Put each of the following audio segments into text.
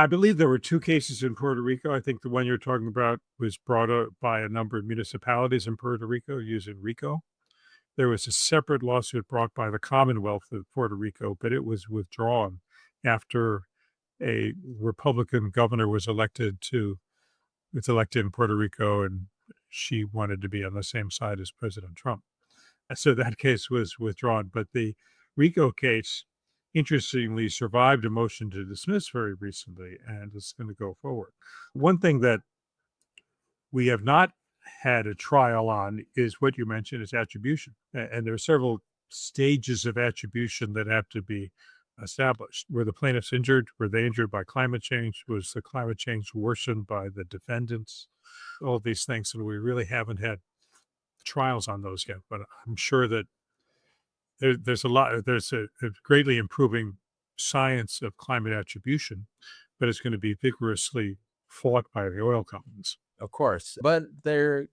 I believe there were two cases in Puerto Rico. I think the one you're talking about was brought up by a number of municipalities in Puerto Rico using RICO. There was a separate lawsuit brought by the Commonwealth of Puerto Rico, but it was withdrawn after a Republican governor was elected in Puerto Rico, and she wanted to be on the same side as President Trump. So that case was withdrawn. But the RICO case, interestingly, survived a motion to dismiss very recently, and it's going to go forward. One thing that we have not had a trial on is what you mentioned is attribution. And there are several stages of attribution that have to be established. Were the plaintiffs injured? Were they injured by climate change? Was the climate change worsened by the defendants? All these things. And we really haven't had trials on those yet. But I'm sure that there's a greatly improving science of climate attribution, but it's going to be vigorously fought by the oil companies. Of course, but they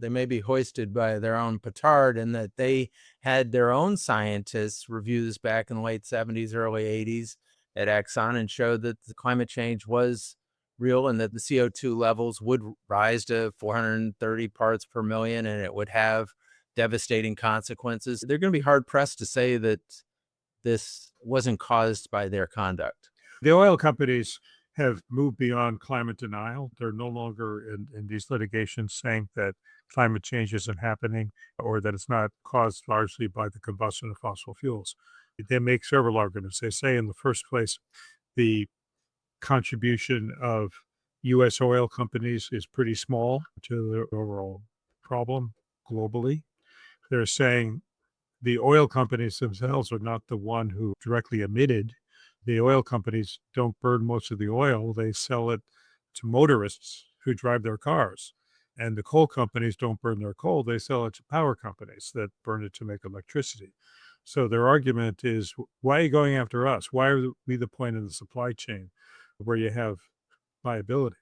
may be hoisted by their own petard in that they had their own scientists review this back in the late 70s, early 80s at Exxon and showed that the climate change was real and that the CO2 levels would rise to 430 parts per million and it would have devastating consequences. They're going to be hard pressed to say that this wasn't caused by their conduct. The oil companies have moved beyond climate denial. They're no longer in these litigations saying that climate change isn't happening or that it's not caused largely by the combustion of fossil fuels. They make several arguments. They say, in the first place, the contribution of U.S. oil companies is pretty small to the overall problem globally. They're saying the oil companies themselves are not the one who directly emitted. The oil companies don't burn most of the oil. They sell it to motorists who drive their cars. And the coal companies don't burn their coal. They sell it to power companies that burn it to make electricity. So their argument is, why are you going after us? Why are we the point in the supply chain where you have liability?